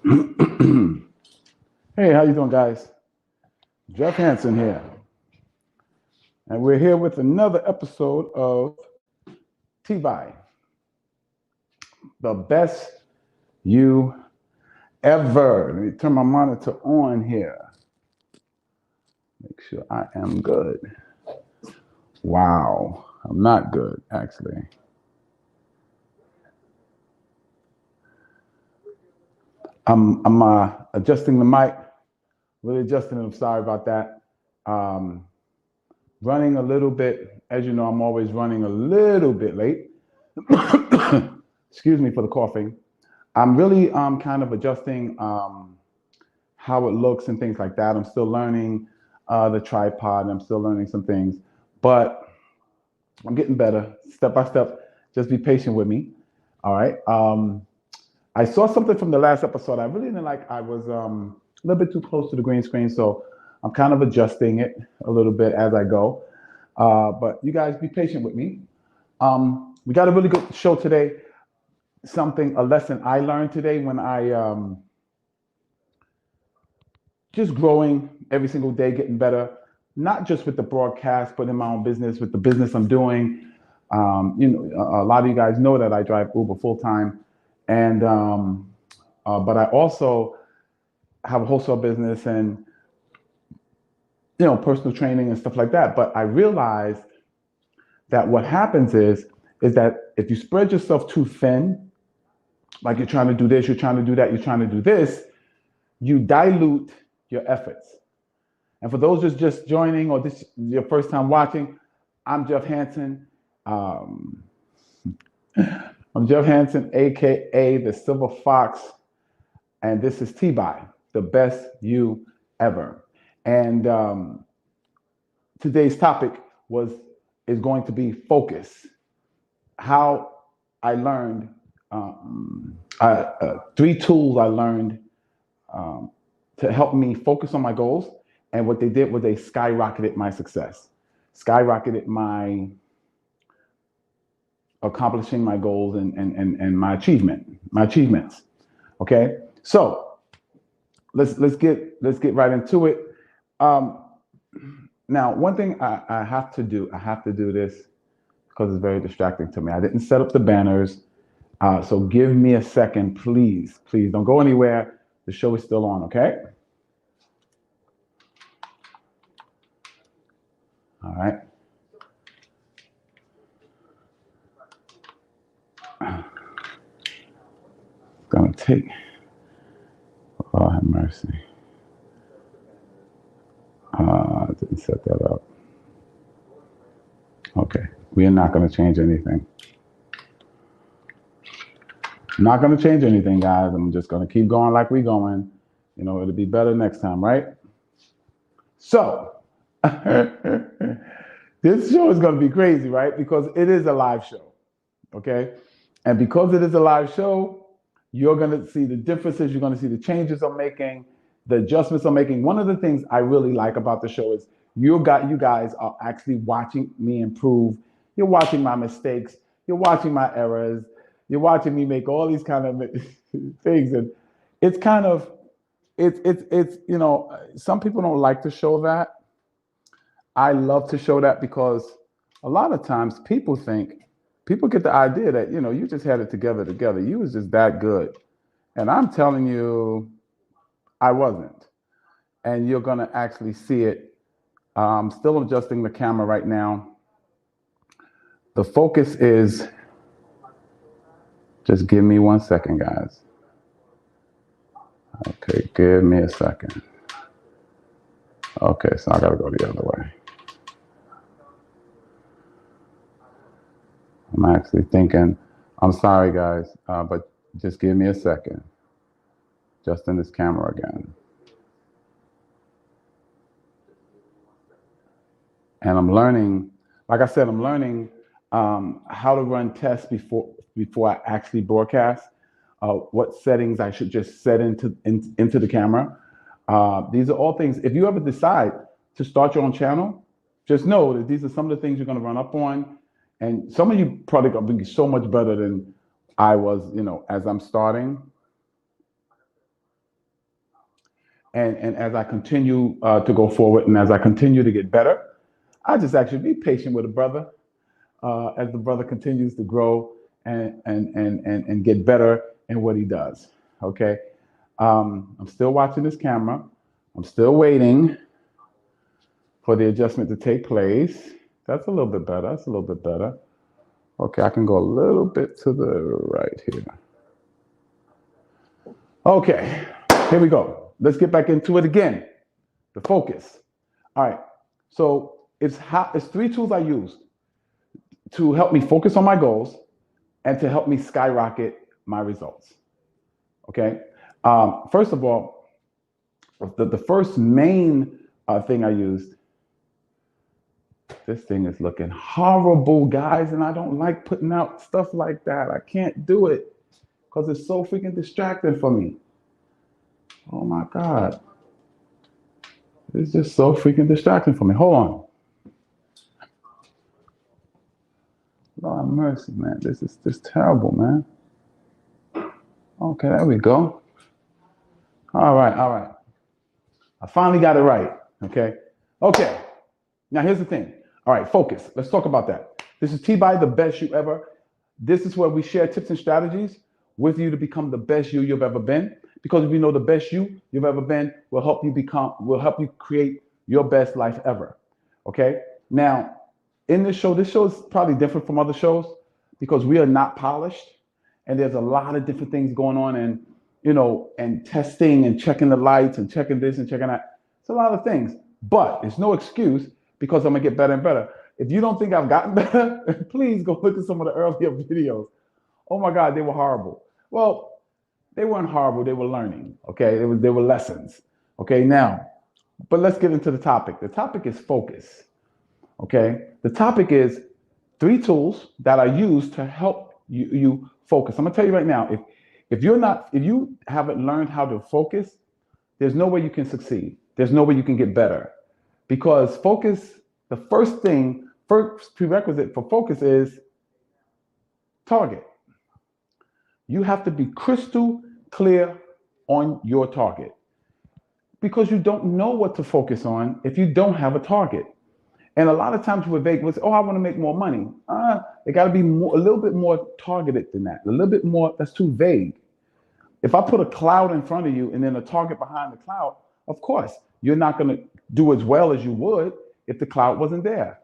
Hey, how you doing, guys? Jeff Hanson here, and we're here with another episode of TBYE, the best you ever. Let me turn my monitor on here. Make sure I am good. Wow, I'm not good, actually. I'm adjusting the mic, really adjusting it. I'm sorry about that. Running a little bit, as you know, I'm always running a little bit late. Excuse me for the coughing. I'm really kind of adjusting how it looks and things like that. I'm still learning the tripod. I'm still learning some things, but I'm getting better step by step. Just be patient with me. All right. I saw something from the last episode I really didn't like. I was a little bit too close to the green screen, so I'm kind of adjusting it a little bit as I go. But you guys be patient with me. We got a really good show today. A lesson I learned today when I just growing every single day, getting better, not just with the broadcast, but in my own business, with the business I'm doing. A lot of you guys know that I drive Uber full time, and but I also have a wholesale business and personal training and stuff like that. But I realized that what happens is that if you spread yourself too thin, like you're trying to do this, you're trying to do that, you're trying to do this, you dilute your efforts. And for those just joining or this your first time watching, I'm Jeff Hanson. I'm Jeff Hanson, aka the Silver Fox, and this is TBYE, the best you ever. And today's topic is going to be focus. How I learned 3 tools I learned to help me focus on my goals. And what they did was they skyrocketed my success, skyrocketed my accomplishing my goals and my achievements. Okay, so let's get right into it. Now, one thing I have to do this because it's very distracting to me. I didn't set up the banners. So give me a second, please. Please don't go anywhere. The show is still on, okay? All right. It's gonna take. Oh, have mercy. I didn't set that up. Okay, we are not gonna change anything. Not gonna change anything, guys. I'm just gonna keep going like we're going. It'll be better next time, right? So, this show is gonna be crazy, right? Because it is a live show, okay? And because it is a live show, you're gonna see the differences. You're gonna see the changes I'm making, the adjustments I'm making. One of the things I really like about the show is you guys are actually watching me improve. You're watching my mistakes. You're watching my errors. You're watching me make all these kind of things, and it's kind of it's some people don't like to show that. I love to show that because a lot of times people get the idea that you just had it together. You was just that good, and I'm telling you, I wasn't. And you're gonna actually see it. I'm still adjusting the camera right now. The focus is. Just give me 1 second, guys. Okay, give me a second. Okay, so I gotta go the other way. I'm actually thinking, I'm sorry, guys, but just give me a second. Just in this camera again. And I'm learning, like I said, I'm learning how to run tests before I actually broadcast. What settings I should just set into the camera. These are all things. If you ever decide to start your own channel, just know that these are some of the things you're going to run up on, and some of you probably going to be so much better than I was. As I'm starting. And as I continue to go forward and as I continue to get better, I just actually be patient with a brother as the brother continues to grow and get better in what he does. Okay. I'm still watching this camera. I'm still waiting for the adjustment to take place. That's a little bit better. That's a little bit better. Okay, I can go a little bit to the right here. Okay, here we go. Let's get back into it again. The focus. All right, so it's 3 tools I use to help me focus on my goals and to help me skyrocket my results. Okay, first of all, the first main thing I used, this thing is looking horrible, guys, and I don't like putting out stuff like that. I can't do it because it's so freaking distracting for me. Oh my God. It's just so freaking distracting for me. Hold on. Lord have mercy, man. This is just terrible, man. Okay, there we go. All right, all right. I finally got it right, okay? Okay, now here's the thing. All right, focus. Let's talk about that. This is TBYE, the best you ever. This is where we share tips and strategies with you to become the best you've ever been. Because if you know the best you've ever been will help you create your best life ever. Okay? Now, in this show is probably different from other shows because we are not polished and there's a lot of different things going on and and testing and checking the lights and checking this and checking that. It's a lot of things, but it's no excuse because I'm gonna get better and better. If you don't think I've gotten better, please go look at some of the earlier videos. Oh my God, they were horrible. Well, they weren't horrible, they were learning, okay? They were lessons, okay? Now, but let's get into the topic. The topic is focus, okay? The topic is 3 tools that I use to help you focus. I'm gonna tell you right now, if you haven't learned how to focus, there's no way you can succeed. There's no way you can get better. Because focus, the first prerequisite for focus is target. You have to be crystal clear on your target because you don't know what to focus on if you don't have a target. And a lot of times we're vague. We'll say, oh, I want to make more money. It got to be a little bit more targeted than that. A little bit more, that's too vague. If I put a cloud in front of you and then a target behind the cloud, of course, you're not going to do as well as you would if the cloud wasn't there.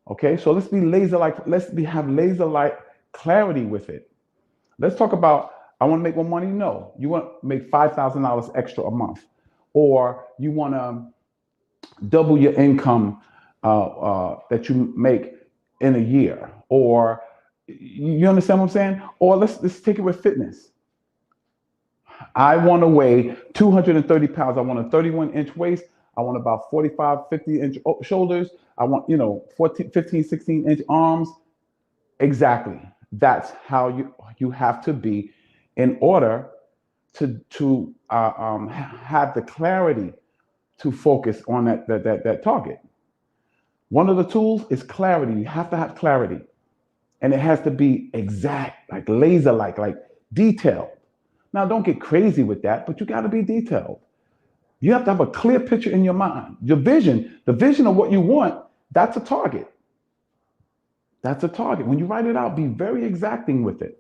Okay, so let's have laser-like clarity with it. Let's talk about, I want to make more money. No, you want to make $5,000 extra a month, or you want to double your income that you make in a year, or you understand what I'm saying? Or let's take it with fitness. I want to weigh 230 pounds. I want a 31-inch waist. I want about 45, 50-inch shoulders. I want, 14, 15, 16-inch arms. Exactly. That's how you have to be in order to have the clarity to focus on that target. One of the tools is clarity. You have to have clarity. And it has to be exact, like laser-like, like detailed. Now, don't get crazy with that, but you got to be detailed. You have to have a clear picture in your mind. Your vision, the vision of what you want, that's a target. That's a target. When you write it out, be very exacting with it.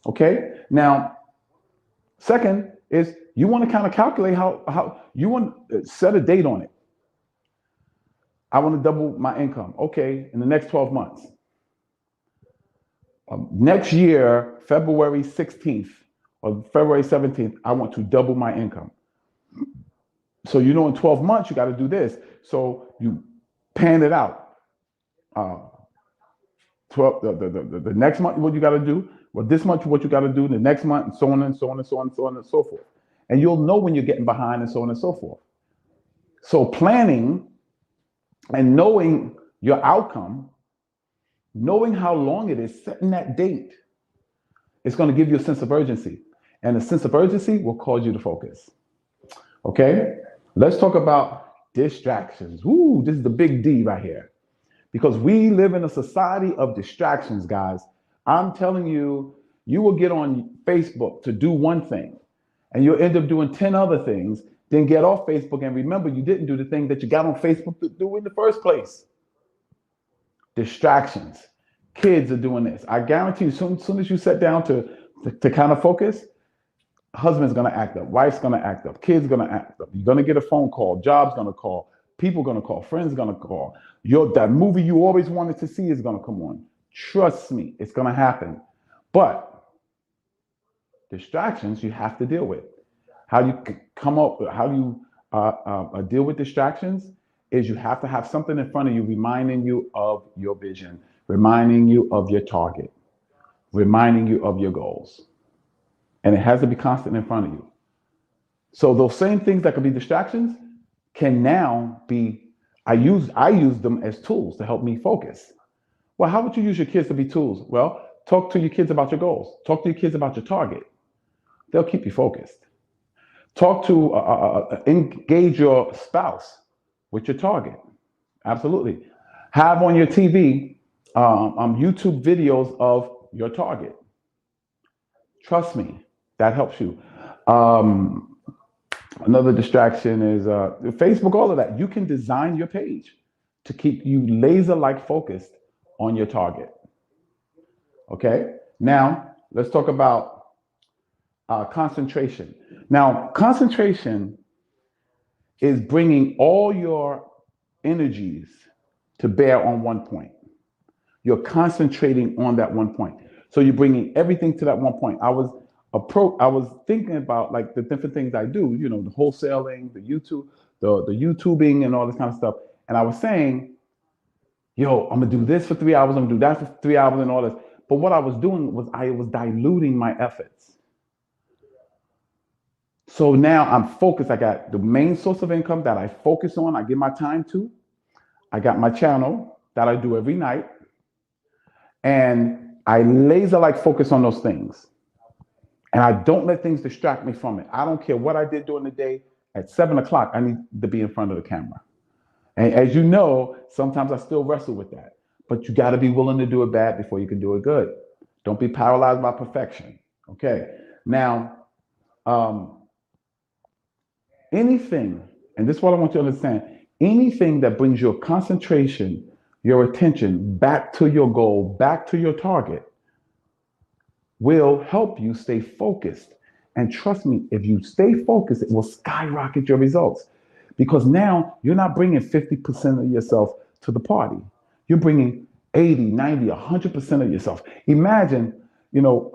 Okay? Now, second is you want to kind of calculate how you want to set a date on it. I want to double my income. Okay, in the next 12 months. Next year, February 16th or February 17th, I want to double my income. So in 12 months, you got to do this. So you pan it out. The next month, what you got to do. Well, this month, what you got to do. The next month, and so on and so on and so on and so on and so forth. And you'll know when you're getting behind and so on and so forth. So planning and knowing your outcome, knowing how long it is, setting that date, it's going to give you a sense of urgency. And a sense of urgency will cause you to focus. Okay? Let's talk about distractions. Ooh, this is the big D right here. Because we live in a society of distractions, guys. I'm telling you, you will get on Facebook to do one thing, and you'll end up doing 10 other things Then get off Facebook and remember you didn't do the thing that you got on Facebook to do in the first place. Distractions. Kids are doing this. I guarantee you, soon as you sit down to kind of focus, husband's gonna act up, wife's gonna act up, kids gonna act up. You're gonna get a phone call, job's gonna call, people gonna call, friends gonna call. That movie you always wanted to see is gonna come on. Trust me, it's gonna happen. But distractions you have to deal with. How you deal with distractions is you have to have something in front of you reminding you of your vision, reminding you of your target, reminding you of your goals. And it has to be constant in front of you. So those same things that could be distractions can now be, I use them as tools to help me focus. Well, how would you use your kids to be tools? Well, talk to your kids about your goals. Talk to your kids about your target. They'll keep you focused. Engage your spouse with your target. Absolutely. Have on your TV YouTube videos of your target. Trust me, that helps you. Another distraction is Facebook, all of that. You can design your page to keep you laser-like focused on your target. Okay, now let's talk about concentration. Now, concentration is bringing all your energies to bear on one point. You're concentrating on that one point. So you're bringing everything to that one point. I was thinking about like the different things I do, you know, the wholesaling, the YouTubing and all this kind of stuff. And I was saying, yo, I'm gonna do this for 3 hours, I'm gonna do that for 3 hours and all this. But what I was doing was I was diluting my efforts. So now I'm focused. I got the main source of income that I focus on, I give my time to. I got my channel that I do every night. And I laser-like focus on those things. And I don't let things distract me from it. I don't care what I did during the day. At 7 o'clock, I need to be in front of the camera. And as you know, sometimes I still wrestle with that. But you got to be willing to do it bad before you can do it good. Don't be paralyzed by perfection. Okay. Now, anything, and this is what I want you to understand, anything that brings your concentration, your attention back to your goal, back to your target, will help you stay focused. And trust me, if you stay focused, it will skyrocket your results. Because now you're not bringing 50% of yourself to the party. You're bringing 80, 90, 100% of yourself. Imagine, you know,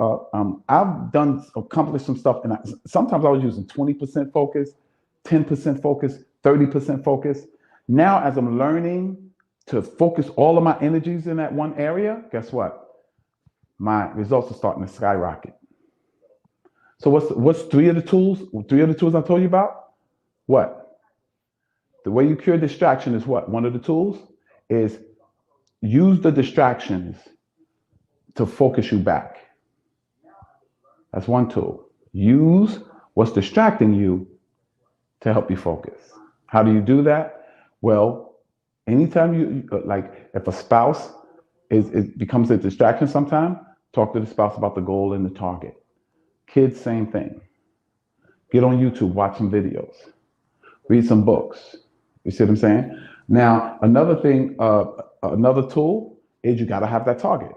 I've accomplished some stuff, and sometimes I was using 20% focus, 10% focus, 30% focus. Now, as I'm learning to focus all of my energies in that one area, guess what? My results are starting to skyrocket. So what's three of the tools? Three of the tools I told you about? What? The way you cure distraction is what? One of the tools is use the distractions to focus you back. That's one tool. Use what's distracting you to help you focus. How do you do that? Well, anytime you, like if a spouse it becomes a distraction sometime, talk to the spouse about the goal and the target. Kids, same thing. Get on YouTube, watch some videos, read some books. You see what I'm saying? Now, another thing, another tool is you got to have that target.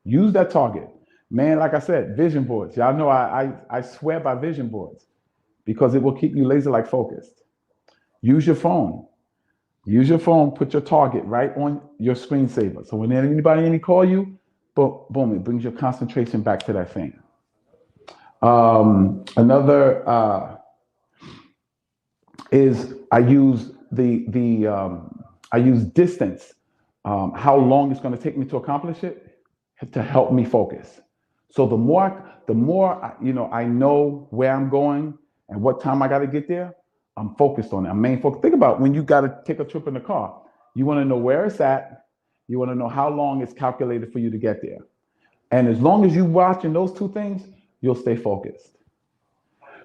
Use that target. Man, like I said, vision boards. Y'all know I swear by vision boards because it will keep you laser-like focused. Use your phone. Use your phone, put your target right on your screensaver. So when anybody call you, boom, it brings your concentration back to that thing. Another is I use I use distance, how long it's going to take me to accomplish it, to help me focus. So the more I know where I'm going and what time I got to get there, I'm focused on it. I'm main focus. Think about when you got to take a trip in the car. You want to know where it's at. You want to know how long it's calculated for you to get there. And as long as you're watching those two things, you'll stay focused.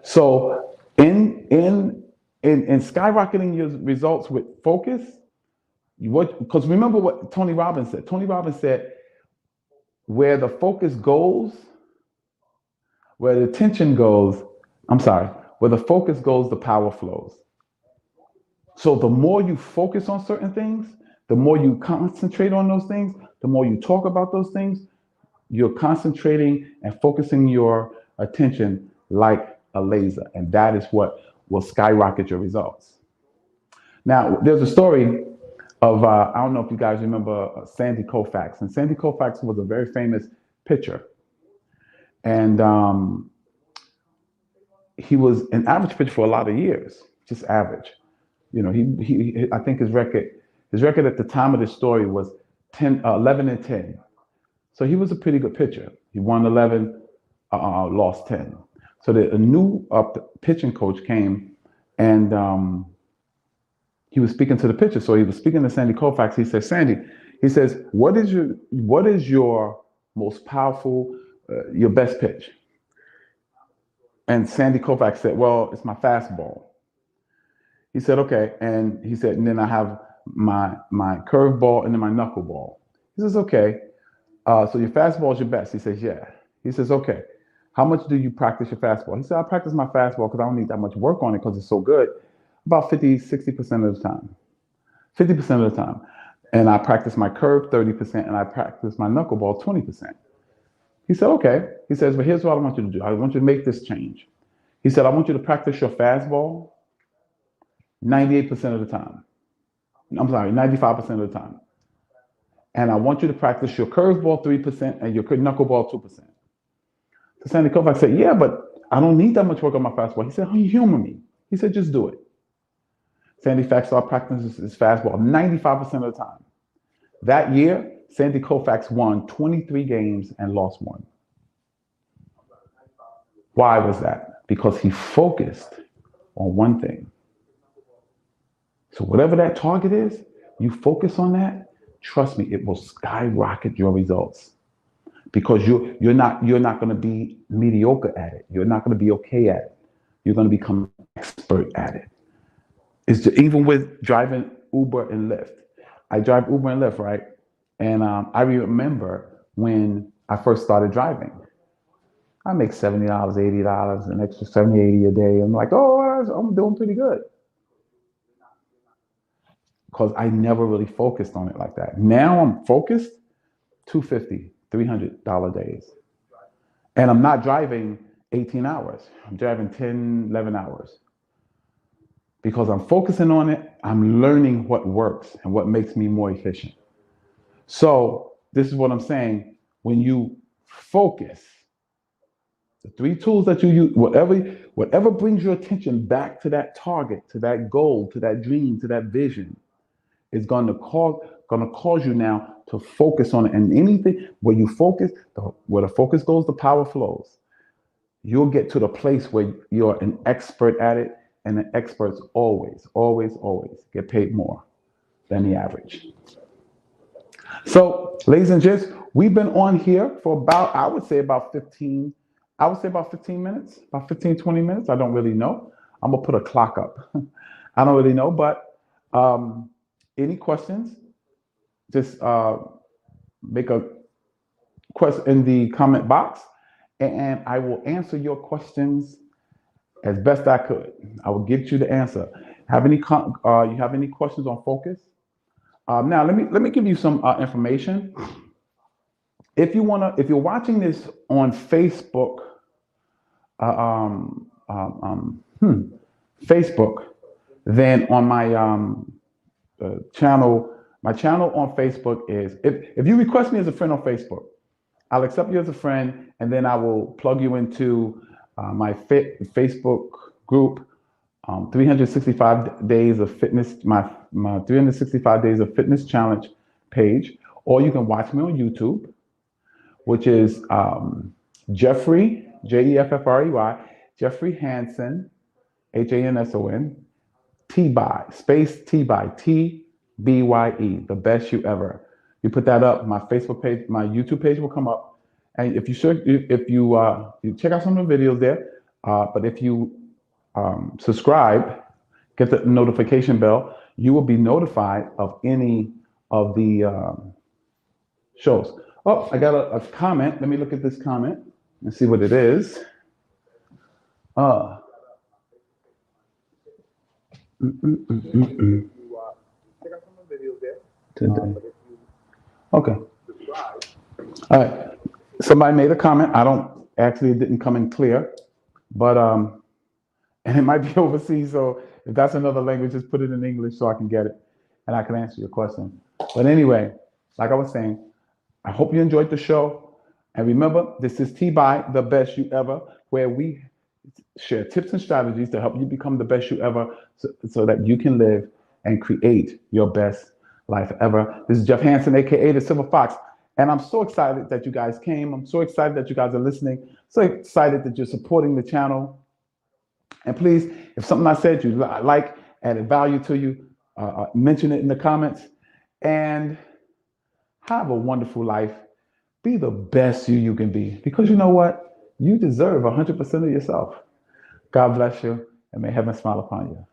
So in skyrocketing your results with focus, because remember what Tony Robbins said. Tony Robbins said, where the focus goes, where the attention goes, Where the focus goes, the power flows. So the more you focus on certain things, the more you concentrate on those things, the more you talk about those things, you're concentrating and focusing your attention like a laser. And that is what will skyrocket your results. Now, there's a story of, I don't know if you guys remember Sandy Koufax. And Sandy Koufax was a very famous pitcher. And he was an average pitcher for a lot of years, just average. You know, I think his record at the time of this story was 11 and 10. So he was a pretty good pitcher. He won 11, lost 10. So a new pitching coach came, and he was speaking to the pitcher. So he was speaking to Sandy Koufax. He said, Sandy, he says, what is your most powerful, your best pitch? And Sandy Koufax said, well, it's my fastball. He said, okay. And he said, and then I have my curveball and then my knuckleball. He says, okay. So your fastball is your best. He says, yeah. He says, okay. How much do you practice your fastball? He said, I practice my fastball because I don't need that much work on it because it's so good. About 60% of the time. 50% of the time. And I practice my curve 30% and I practice my knuckleball 20%. He said, okay. He says, but here's what I want you to do. I want you to make this change. He said, I want you to practice your fastball 98% of the time. I'm sorry, 95% of the time. And I want you to practice your curveball 3% and your knuckleball 2%. So Sandy Koufax said, yeah, but I don't need that much work on my fastball. He said, oh, you humor me. He said, just do it. Sandy Koufax started practicing his fastball 95% of the time. That year, Sandy Koufax won 23 games and lost one. Why was that? Because he focused on one thing. So whatever that target is, you focus on that, trust me, it will skyrocket your results. Because you're not going to be mediocre at it. You're not going to be okay at it. You're going to become an expert at it. It's just, even with driving Uber and Lyft. I drive Uber and Lyft, right? And I remember when I first started driving. I make $70, $80, an extra $70, $80 a day. I'm like, oh, I'm doing pretty good. Because I never really focused on it like that. Now I'm focused, $250, $300 days. And I'm not driving 18 hours. I'm driving 10, 11 hours. Because I'm focusing on it, I'm learning what works and what makes me more efficient. So this is what I'm saying. When you focus, the three tools that you use, whatever brings your attention back to that target, to that goal, to that dream, to that vision, is going to cause you now to focus on it. And anything where you focus, where the focus goes, the power flows. You'll get to the place where you're an expert at it, and the experts always get paid more than the average. So, ladies and gents, we've been on here for about, I would say about 15 minutes, about 15, 20 minutes. I don't really know. I'm going to put a clock up. I don't really know, but any questions? Just make a question in the comment box, and I will answer your questions as best I could. I will get you the answer. You have any questions on focus? Now let me give you some information. If you're watching this on Facebook, Facebook, then on my channel. My channel on Facebook is, if you request me as a friend on Facebook, I'll accept you as a friend, and then I will plug you into my Facebook group, 365 Days of Fitness, my 365 Days of Fitness Challenge page, or you can watch me on YouTube, which is Jeffrey, Jeffrey, Jeffrey Hanson, Hanson, TBYE, space TBYE, TBYE, the best you ever. You put that up, my Facebook page, my YouTube page will come up. And if you check out some of the videos there, but if you subscribe, get the notification bell, you will be notified of any of the shows. Oh, I got a comment. Let me look at this comment and see what it is. Check out some of the videos there. Today. Okay. All right. Somebody made a comment. I don't actually, it didn't come in clear, but and it might be overseas. So if that's another language, just put it in English so I can get it and I can answer your question. But anyway, like I was saying, I hope you enjoyed the show. And remember, this is TBYE, the best you ever, where we share tips and strategies to help you become the best you ever so that you can live and create your best life ever. This is Jeff Hanson, aka the Silver Fox. And I'm so excited that you guys came. I'm so excited that you guys are listening. So excited that you're supporting the channel. And please, if something I said you like, added value to you, mention it in the comments. And have a wonderful life. Be the best you can be. Because you know what? You deserve 100% of yourself. God bless you, and may heaven smile upon you.